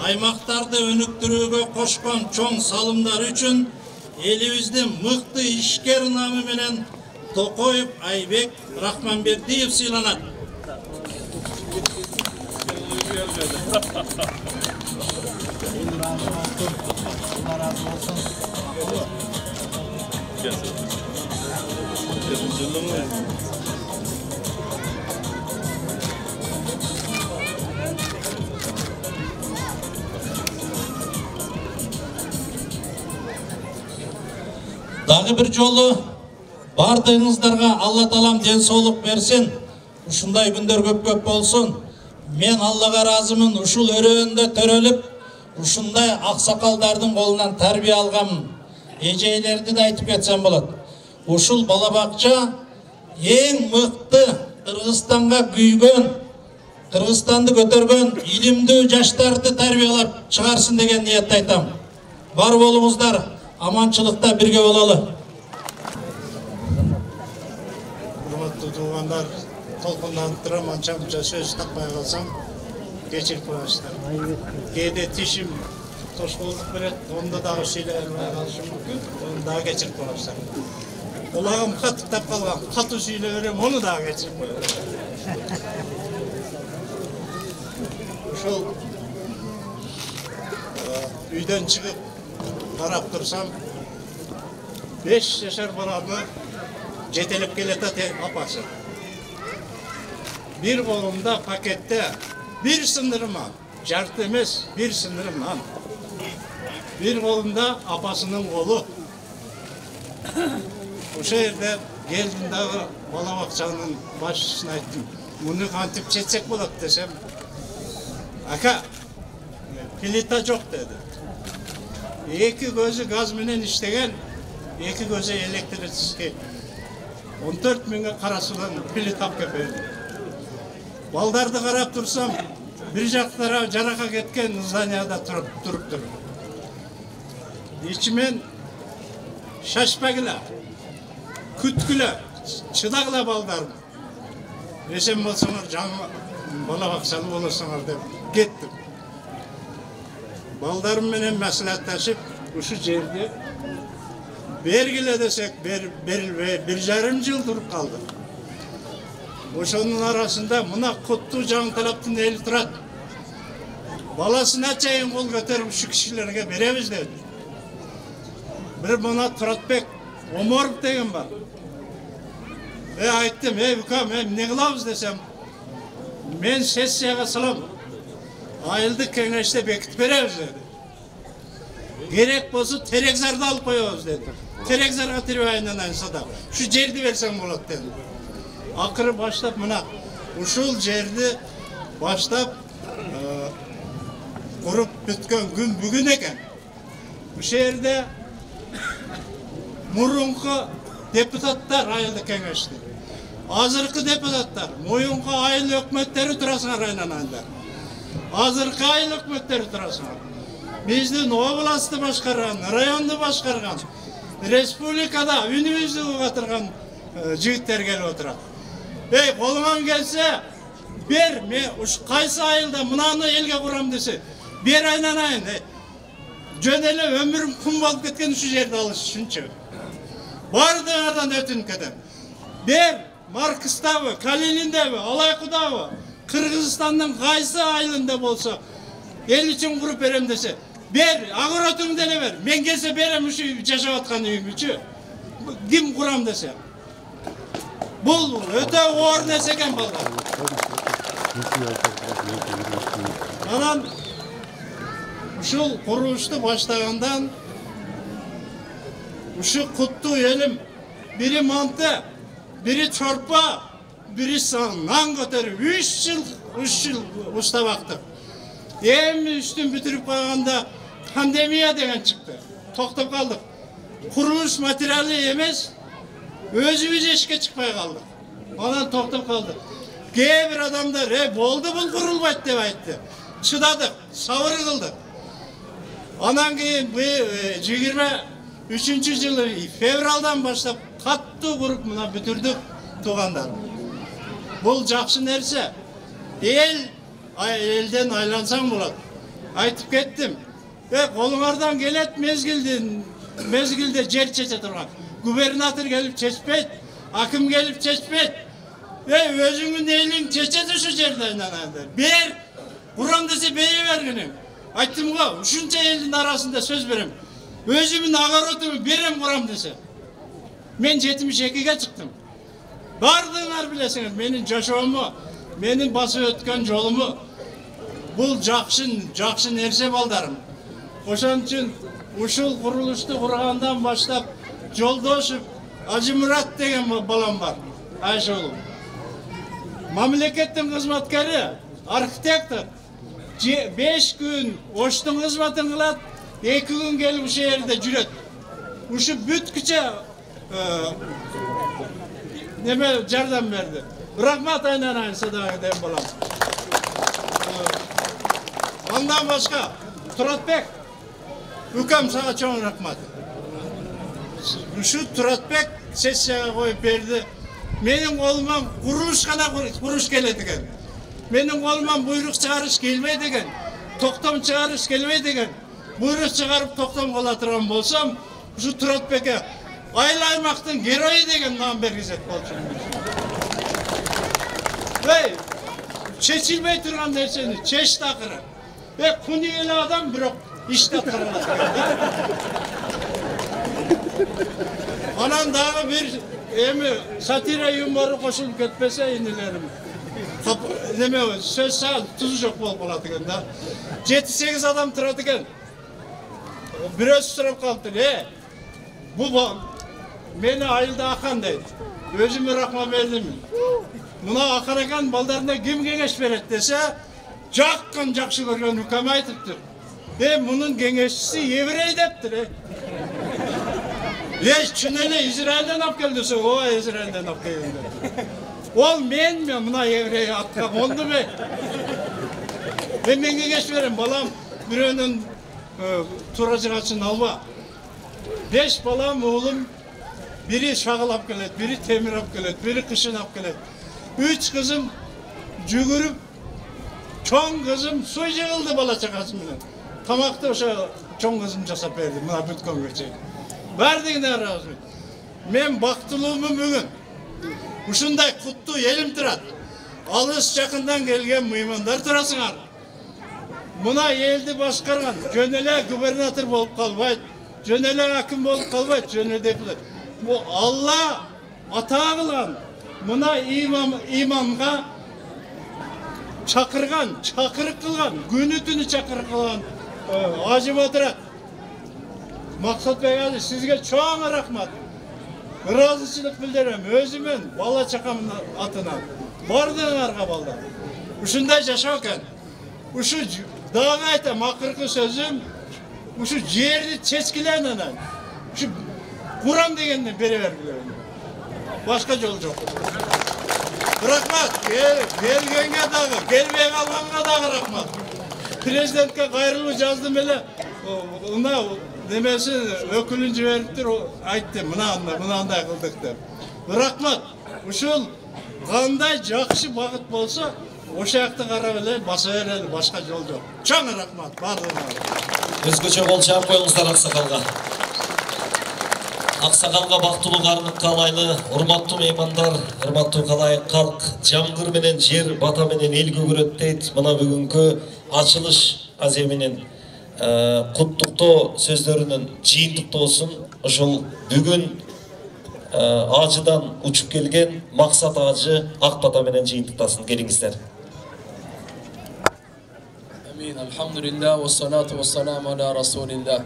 Аймактарды өнүктүрүүгө кошкон чоң салымдар үчүн элибиздин мыкты ишкер намы менен Токоев Айбек Рахманбердиев сыйланат. Дагы бир жолу бардыгыңыздарга Алла Таалам ден соолук берсин. Ушундай күндөр көп болсун. Мен Аллага разымын. Ушул өрөөндө төрөлүп, ушундай аксакалдардын колунан тарбия алгам. Эжейлерди да айтып кетсем болот. Ушул бала бакча эң мыкты Кыргызстанга күйгөн, Кыргызстанды көтөргөн илимдүү жаштарды тарбиялап чыгарсын деген ниетте айтам. Бар болуңуздар, аманчылыкта бирге болалы.
Урматтуу туугандар, толкунданып турам, анча-мунча сөз таппай калсам, кечирип коесуздар. Кээде тишим тошкоолдук берет, онда дагы сүйлөй албай калышым мүмкүн, onu дагы кечирип коесуздар. Улагым каттыктап калган, катуу сүйлөй берем, onu дагы кечирип коесуздар. Ушул үйдөн чыгып карап турсам, 5 жашар баланы жетелеп келатат апасы. Bir kolumda pakette bir sındırım an, jartı emez bir sındırım an. Bir kolumda apasının kolu. O şehirde geldim dağı bala bakçanın başçısına ettim. Bunu kantip çetsek bulat desem. Aka, pilita çok dedi. İki gözü gaz menen işlegen, iki gözü elektrisiz. 14 ming'e karasılan pilitap keperdi. Балдарды қарап тұрсам, бір жақтара жарақа кеткен зданияда тұрып. Ичімен шашпагыла, күткілі, шыдағыла балдарым. Есен болсаңар, жаңа бала бақсаны боласыңар деп кеттім. Балдарым менен мәслихатташып, ушу жерде бергіле десек, bir жарым жыл тұрып қалды. Ошонун арасында мына Куттуу Жаңыталаптын эли турат. Баласына чейин кол көтөрүп ушу кишилерге беребиз деди. Бир мына Туратбек Оморов деген бар. Айттым, укам, эмне кылабыз десем, мен сессияга салам. Айылдык кеңеште бекитип беребиз деди. Керек болсо Терекзарды алып коебуз деди. Терекзарга тирип айынан айнсада. Ушу жерди берсең болот деди. Akırı başlap mına uşul жерді başlap kurup bütken gün bugün eken. Bu şehirde murunku deputatlar ayıldı kengeçti. Azırkı deputatlar, moyunku ayıl hükümetleri turasına raylananlar. Azırkı ayıl hükümetleri turasına. Bizdin oblastı başkargan, rayondu başkargan, respublikada ünümüzü uğatırgan jigitler gelip oturат. Қолыңан келсе, бер, мен қайсы айылда мынаны елге құрам десе, бер айнанайын. Жөн эле өмірім құм болып кеткен үш жерді алыш үшінші. Бардыңардан өтін кетем. Бер, Маркыстабы, Калининдебі, Алайқұдабы, Қырғызстанның қайсы айылында болса, ел үшін құрып берем десе, бер, ағыротың деле бер. Мен келсе берем үш жашап атқан үйім үші. Кім құрам десе. Бұл өте оор нәрсе екен балдар. Анан ушул курулушты баштагандан ушу Куттуу элим бири манты, бири чорпа, бири нан көтөрүп 3 жыл уштап актык. Эми үстүн бүтүрүп койганда пандемия деген чыкты. Токтоп калдык. Курулуш материалы эмес, өзүбүз эшикке чыкпай калдык. Анан токтоп калдык. Кээ бир адамдар, болду бул курулбайт деп айтты. Чыдадык, сабыр кылдык. Анан кийин 23-жылы февралдан баштап каттуу куруп мына бүтүрдүк туугандар. Бул жакшы нерсе. Элден айлансаң болот. Айтып кеттим. Колуңардан келет мезгилде жер чече турган. Губернатор gelip çeşpeyt, akım gelip çeşpeyt. Özünün elin çeçedi şu жерден anandır. Bir, kuram dese beye verginim. Ayttım ko, üçüncü elin arasında söz verem. Özümün agarotumu berem kuram dese. Men 72'ge çıktım. Bardığınlar bilesiniz, menin jaşoomu, menin basıp ötken jolumu. Bul jakşı nerse baldarım. Oşan için uşul kuruluştu kurgandan başlap Жолдошев Ажымұрат деген балам бар, Айшолу. Мамлекеттің қызматкері, архитектор. 5 күн Оштың қызматын қылады, 2 күн келіп ұшы жерде жүреді. Ұшы бүткіше жардам берді. Рахмат айнанайын садағы дем балам. Ondan başka Turatbek, Ükam sana çok rahmat. Şu Turatbek sessiyaga koyup berdi. Menin kolumdan kuruş keledigen. Menin kolumdan buyruk çıkarış gelmeydi eken. Toktam çıkarış gelmeydi eken. Buyruk çıkarıp toktam kolatıran bolsam, şu Turatbek'e aylaymaktın geroyu degen nam bergizet bolsun. Ve çeçilmey turgan derseni, çeş takırı. Ve kuniyeli adam bırak işte tarafı. Anan daha bir satira yumoru koşulup ketmese indilerim. Söz sağ tuzu çok bol boladıgan da. 7-8 adam turadıgan. Biraz sürüp kaldı. Bu meni ayılda akan deydi. Özümü rahma verdim. Buna akarakan baldarına kim gengeç veret dese Жаққан жақшы көрген үкем айтыптыр. Мұның кеңесшісі еврей дептір. Чүнеле Израильден ап келді сол, о Израильден ап келді. Ол мен мына еврей атқа қонды ме? Мен кеңеш берем, балам біреуінің тура жығасын алба. 5 балам, оğlum, biri şağıl ap keledi, biri temir ap keledi, biri kışın ap keledi. 3 kızım жүгіріп Çoğun kızım su yığıldı bala çakasımdan. Tamakta çoğun kızım jasap verdi. Buna bütkan geçeyim. Verdiğine razı. Men baktılığımı bugün. Uşunday kutlu elim tırat. Alış yakından gelgen mıymanlar tırasınar. Buna eldi başkargan. Jönele gubernatör bolup kalbaydı. Jönele hakim bolup kalbaydı. Jönele deputat. Bu Allah ata kılan. Buna imamga çakırgan, çakırık kılgan, günütünü çakırık kılgan Hacı Batırat. Maksat Bey sizge çoğuna rahmat. Razısılık bildirem, özümün, bala çakamın atına. Bardığın arka balda. Uşunday yaşarken, uşu dağa ayta makırkı sözüm, uşu ciğerli çeskilerle, uşu Kur'an degenden beriver biliyorum. Başka yol yok. Rahmat, gelgenge dağı, gelmeye kalganға dağı rahmat. Prezidentke gayrılığı yazdım hele, ona demesi ökülün jiberiptir, aytты, mınандай kıldık dep. Rahmat, uşul qanday жақсы бағыт bolsa, oşa yakta qarab ele basa bereli, başka yol yok. Çoğun rahmat, bardığına.
Өзгөчө кол чаап коюңуздар аксакалга. Аксакалга бактылуу карынып калайлы, урматтуу меймандар, урматтуу калк, жамгыр менен жер, бата менен эл көгөрөт дейт. Мына бүгүнкү ачылыш аземинин куттуктоо сөздөрүнүн жыйынтыктоосун ошол бүгүн Acıdan uçup gelgen Maksat Acı Akbata menен жыйынтыктасын. Келиңиздер.
Amin. Elhamdülillah ve salatu ve selamu ala Resulillah.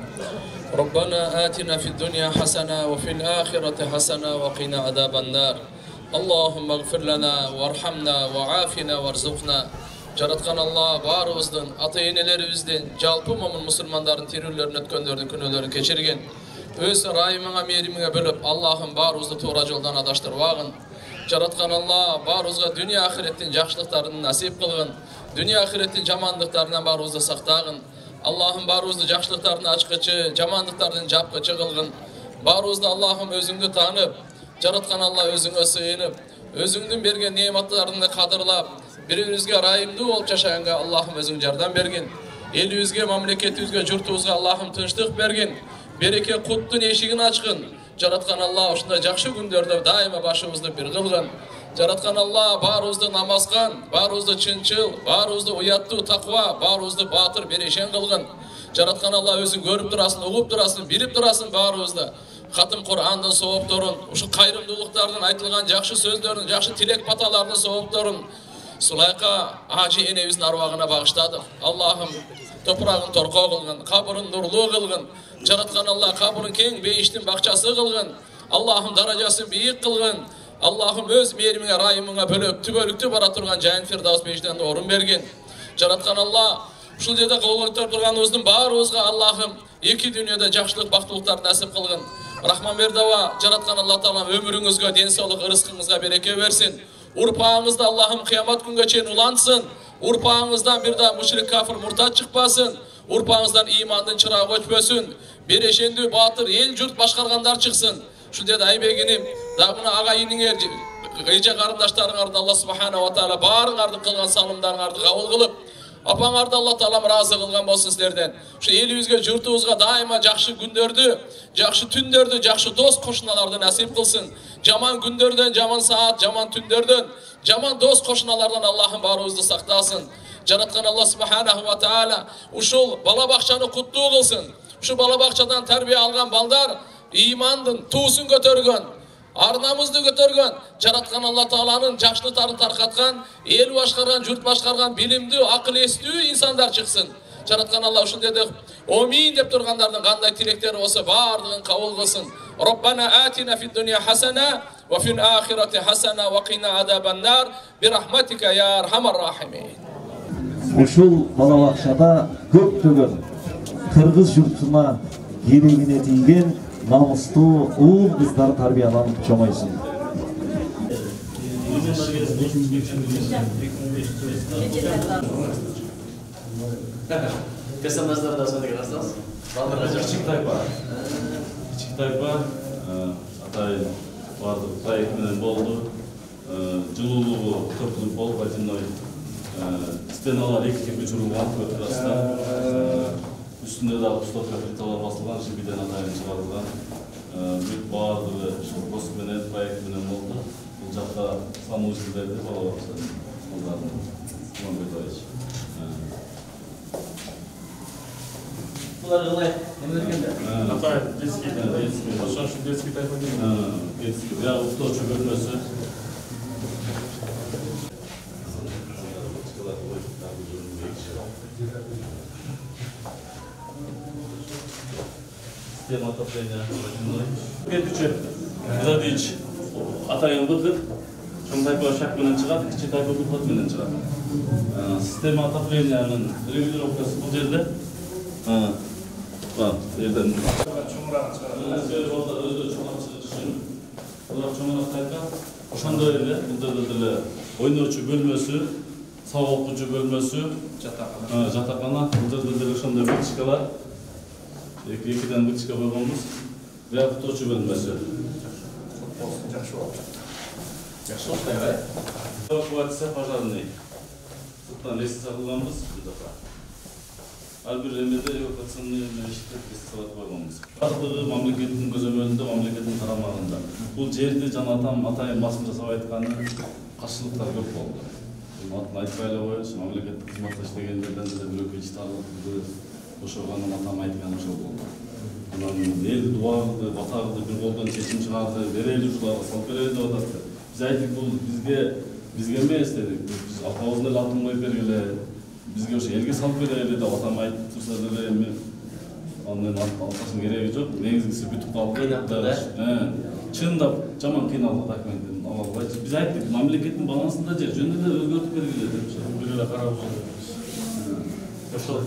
Rabbana atina fid dunya hasana ve fil ahireti hasana ve qina azaban nar. Allahumma gfir lana warhamna ve afina warzuqna. Jaratkan Allah barыбыздын ата-энелерибиздин жалпы момун мусулмандардын терүүлөрүн өткөндөрдүн күнөөлөрүн кечирген. Öz rahimine, meyrimine bölüp Allah'ın barımızda toğra yoldan adaştırvağın. Jaratkan Allah barımızga dünya ahiretin жақшылықтарын nasip kılgın. Dünya ahiretin jamanlıklarından barımızda saktağın. Allah'ın barımızda жақшылықтарын açkıcı, jamanlıklarının japkıcı kılgın. Barımızda Allah'ım özüngü tanıp, Jaratkan Allah özüngü sığınıp, özüngün bergen nimetlerini kadırlap, birimizge rahimli olup yaşayanга Allah'ım özüng jardan bergin. Elibizge, mamleketimizge, jurtubuzga Allah'ım tınçlık bergin. Bereke kuttun eşigini açkın. Jaratkan Allah uşunda жақшы күндөрдө daima başımızda bir kılgın. Jaratkan Allah barыбызды namazgan, barыбызды çınçıl, barыбызды uyattуу takva, barыбызды batır bereşen kılgın. Jaratkan Allah özün görüp durasın, uğup durasın, bilip durasın barыбызды. Katım Kur'an'dan soğup durun. Uşu kayrımdılıklardan aytılgan жақшы сөздөрүн, жақшы tilek patalarını soğup durun.
Sulayka Hacı enebizin arvağına bağışladık. Allah'ım toprağın torqo kılgın, kabırın nurlu kılgın. Jaratkan Allah kabırın keng beyiştin bakçası kılgın. Allah'ım daracasını büyük kılgın. Allah'ım öz merimine, rayımına bölüp, tübölüktü bara turgan Jayin Firdavs beyişten de orun bergin. Jaratkan Allah, uşul jerde kılgınlıklar turganımыздың barыбызга Allah'ım iki dünyada жақшылық, бактылыктар насip kılgın. Rahman Berdava, Jaratkan Allah Taalam ömürüңүзгө, денсаулык, ырыскыңызга береке берсин. Urpağınızda Allah'ım kıyamet günge çeyin ulansın. Urpağınızdan bir daha müşrik, kafir, murtat çıkmasın. Urpağınızdan imandan çırağı öçpösün. Bir eşendi, batır, el jurt başkarganlar çıksın. Şu dedi aybeginim, da buna ağayının ece karındaşlarınlardan Allah subhanahu wa ta'ala barыңарды kılgan salımlarыңарды kabul kılıp, apаңарды Allah Taalam razı kılgan bolsun sizlerden. Şu elibizge, jurtubuzga daima jakşı gündördü, jakşı tündördü, jakşı dost koşunalardan nasip kılsın. Jaman gündörden, jaman saat, jaman tündörden, jaman dost koşunalardan Allah'ım barыбызды saklasın. Jaratkan Allah subhanahu wa ta'ala uşul bala bakçanı kutlu kılsın. Şu bala bakçadan terbiye algan balдар imandın tuğsun götörgön. Arnamızды götörgön. Jaratkan Allah Taala'nın jakşılıktарын tarkatkan, el başkargan, jurt başkargan, bilimdi, akıl estүү insanlar çıksın. Jaratkan Allah uşul dedik. Amin dep turganlardan kanday tilekleri olsa bardığın kabul kılsın. Rabbana atina fid dunya hasana ve fil ahireti hasana ve qina azaban nar bi rahmatika ya erhamer rahimin.
Ушул бала бакчада көптөгөн кыргыз журтуна керегине тийген намыстуу уул кыздар тарбияланып чоңойсун.
Персонаждар да сондай красавцы. Кичик тайпа. Кичик тайпа. Атайын бардык проект менен болду. Жылуулугу көпүлүк болуп атиной. Стеналар эки көчүрүлгөн көтөрөстө. Üstünde de Mustafa Kırtalar basılgan, şimdiden adayın çıkarılgan. Büyük bağırdığı Kosmenet proyektinin oldu. Bulcakta Samuziler'de bala bakışlar. Onların Muhammed Ayış. Bunlar ılay, emirgende?
Atay, детский. Başkan şu детский tayfa değil mi?
Детский. Ya usta çökülmesi. Система отопления водяной. Кетичи, Градич, атайын быкыт, чоң тайпа шак менен чыгат, кичи тайпа быкыт менен чыгат. Система отоплениянын регулировкасы бул жерде. Жерден. Чоңураак тайпа, ошондой эле, бул жерде деле ойночу бөлмөсү, сабак окуучу бөлмөсү, жатакана, бул жерде деле ошондой вытяжкалар. Екіден вытяжка койгонбуз. Реабилитацию бөлмөсү.
Жакшы болуп.
Жакшы болуп кайбай. Эвакуация пожарный. Сырттан лестница кылганбыз. Ар бир эмеде эвакуационный лестница койгонбуз. Бардыгы мамлекеттин көзөмөлүндө, мамлекеттин карамагында. Бул жерди жанатам атайын басым жасап айтканы каршылыктар көп болду. Атын айтпай эле коелучу, мамлекеттик кызматта иштегендерден деле бирөө кечтарлык ошоғаны матам айтқан ошол болду. Анан эл дуа кылды, бата кылды, бир колдон чечим чыгарды, берели ушуларга салып берели деп атат. Биз айттык, бул бизге эмес дедик. Биз атабыздын эле атын коюп бергиле, бизге ошо элге салып берели деп атам айтып турса деле эми анын алтасын кереги жок. Негизгиси бүтүп калды. Чындап жаман кыйналдык документтин ала албайчы. Биз айттык, мамлекеттин балансында жер жөнүндө эле өзгөртүп бергиле деп. Бир эле карап ошол.